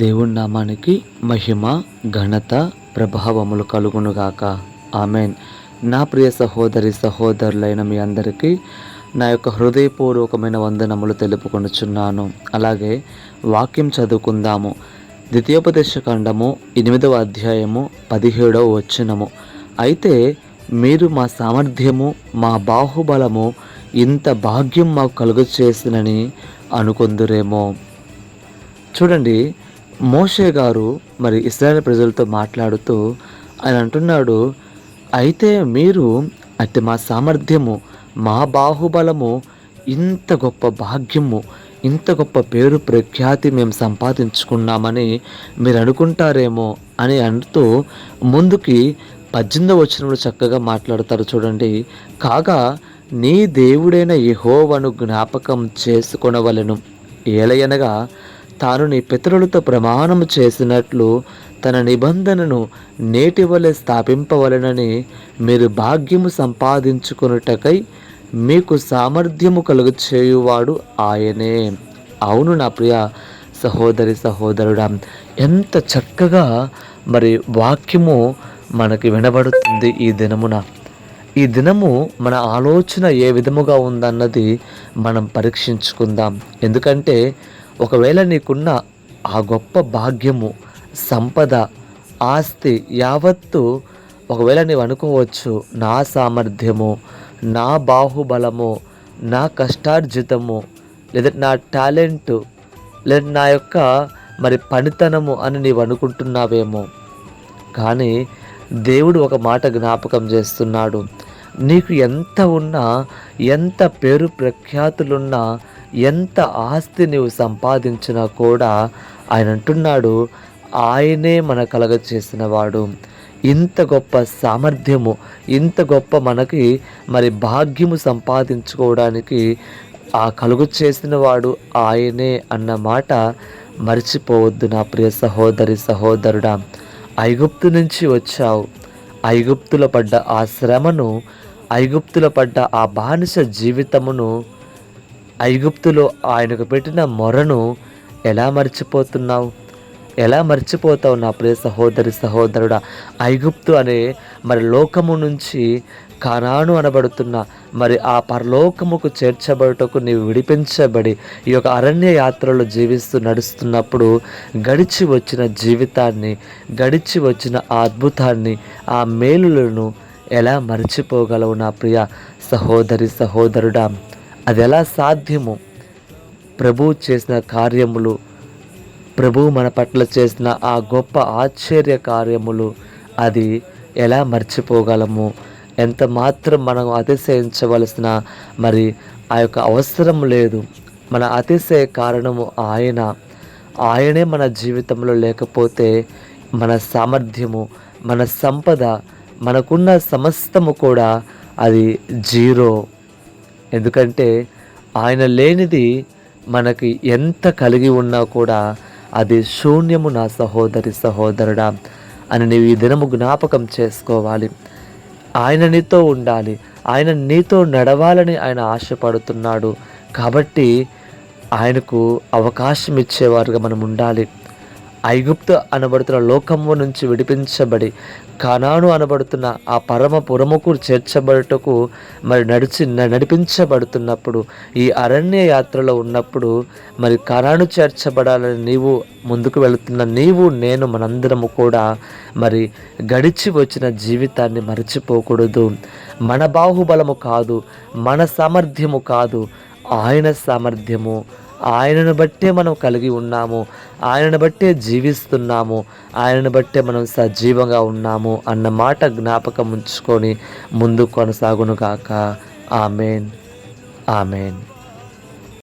దేవుని నామానికి మహిమ, ఘనత, ప్రభావములు కలుగునుగాక. ఆమెన్. నా ప్రియ సహోదరి సహోదరులైన మీ అందరికీ నా యొక్క హృదయపూర్వకమైన వందనములు తెలుపుకొనుచున్నాను. అలాగే వాక్యం చదువుకుందాము. ద్వితీయోపదేశ కాండము 8వ అధ్యాయము 17వ వచనము. అయితే మీరు మా సామర్థ్యము, మా బాహుబలము, ఇంత భాగ్యం మాకు కలుగు చేసినని అనుకొందురేమో. చూడండి, మోషే గారు మరి ఇశ్రాయేలు ప్రజలతో మాట్లాడుతూ ఆయన అంటున్నాడు, అయితే మీరు అంటే మా సామర్థ్యము, మా బాహుబలము, ఇంత గొప్ప భాగ్యము, ఇంత గొప్ప పేరు ప్రఖ్యాతి మేము సంపాదించుకున్నామని మీరు అనుకుంటారేమో అని అంటూ ముందుకి 18వ వచనంలో చక్కగా మాట్లాడతారు. చూడండి, కాగా నీ దేవుడైన యెహోవాను జ్ఞాపకం చేసుకొనవలెను, ఏలయనగా తాను నీ పితరులతో ప్రమాణము చేసినట్లు తన నిబంధనను నేటి వలె స్థాపింపవలెనని మీరు భాగ్యము సంపాదించుకొనుటకై మీకు సామర్థ్యము కలుగు చేయువాడు ఆయనే. అవును నా ప్రియ సహోదరి సహోదరుడా, ఎంత చక్కగా మరి వాక్యము మనకి వినబడుతుంది ఈ దినమున. ఈ దినము మన ఆలోచన ఏ విధముగా ఉందన్నది మనం పరీక్షించుకుందాం. ఎందుకంటే ఒకవేళ నీకున్న ఆ గొప్ప భాగ్యము, సంపద, ఆస్తి యావత్తు ఒకవేళ నీవు అనుకోవచ్చు, నా సామర్థ్యము, నా బాహుబలము, నా కష్టార్జితము, లేదా నా టాలెంటు, లేదా నా యొక్క మరి పనితనము అని నీవు అనుకుంటున్నావేమో. కానీ దేవుడు ఒక మాట జ్ఞాపకం చేస్తున్నాడు. నీకు ఎంత ఉన్నా, ఎంత పేరు ప్రఖ్యాతులున్నా, ఎంత ఆస్తి నీవు సంపాదించినా కూడా ఆయన అంటున్నాడు, ఆయనే మన కలగ చేసినవాడు. ఇంత గొప్ప సామర్థ్యము, ఇంత గొప్ప మనకి మరి భాగ్యము సంపాదించుకోవడానికి ఆ కలుగు చేసిన వాడు ఆయనే అన్న మాట మర్చిపోవద్దు నా ప్రియ సహోదరి సహోదరుడా. ఐగుప్తు నుంచి వచ్చావు, ఐగుప్తులో పడ్డ ఆ శ్రమను, ఐగుప్తులో పడ్డ ఆ బానిస జీవితమును, ఐగుప్తులో ఆయనకు పెట్టిన మొరను ఎలా మర్చిపోతున్నావు? ఎలా మర్చిపోతావు నా ప్రియ సహోదరి సహోదరుడా? ఐగుప్తు అనే మరి లోకము నుంచి కానాను అనబడుతున్న మరి ఆ పరలోకముకు చేర్చబడుటకు నీవు విడిపించబడి ఈ యొక్క అరణ్య యాత్రలో జీవిస్తూ నడుస్తున్నప్పుడు గడిచి వచ్చిన జీవితాన్ని, గడిచి వచ్చిన ఆ అద్భుతాన్ని, ఆ మేలులను ఎలా మర్చిపోగలవు నా ప్రియ సహోదరి సహోదరుడా? అది ఎలా సాధ్యము? ప్రభువు చేసిన కార్యములు, ప్రభువు మన పట్ల చేసిన ఆ గొప్ప ఆశ్చర్య కార్యములు అది ఎలా మర్చిపోగలము? ఎంత మాత్రం మనం అతిశయించవలసిన మరి ఆ యొక్క అవసరం లేదు. మన అతిశయ కారణము ఆయనే మన జీవితంలో లేకపోతే మన సామర్థ్యము, మన సంపద, మనకున్న సమస్తము కూడా అది జీరో. ఎందుకంటే ఆయన లేనిది మనకి ఎంత కలిగి ఉన్నా కూడా అది శూన్యము నా సహోదరి సహోదరుడా అని నీవు ఈ దినము జ్ఞాపకం చేసుకోవాలి. ఆయన నీతో ఉండాలి, ఆయన నీతో నడవాలని ఆయన ఆశపడుతున్నాడు. కాబట్టి ఆయనకు అవకాశం ఇచ్చేవారుగా మనం ఉండాలి. ఐగుప్తు అనబడుతున్న లోకము నుంచి విడిపించబడి కానాను అనబడుతున్న ఆ పరమపురముకు చేర్చబడుటకు మరి నడిపించబడుతున్నప్పుడు, ఈ అరణ్య యాత్రలో ఉన్నప్పుడు మరి కానాను చేర్చబడాలని నీవు ముందుకు వెళుతున్న నీవు, నేను, మనందరము కూడా మరి గడిచి వచ్చిన జీవితాన్ని మర్చిపోకూడదు. మన బాహుబలము కాదు, మన సామర్థ్యము కాదు, ఆయన సామర్థ్యము. ఆయనను బట్టే మనం కలిగి ఉన్నాము, ఆయనను బట్టే జీవిస్తున్నాము, ఆయనను బట్టే మనం సజీవంగా ఉన్నాము అన్న మాట జ్ఞాపకం ఉంచుకొని ముందుకు కొనసాగునుగాక. Amen, amen.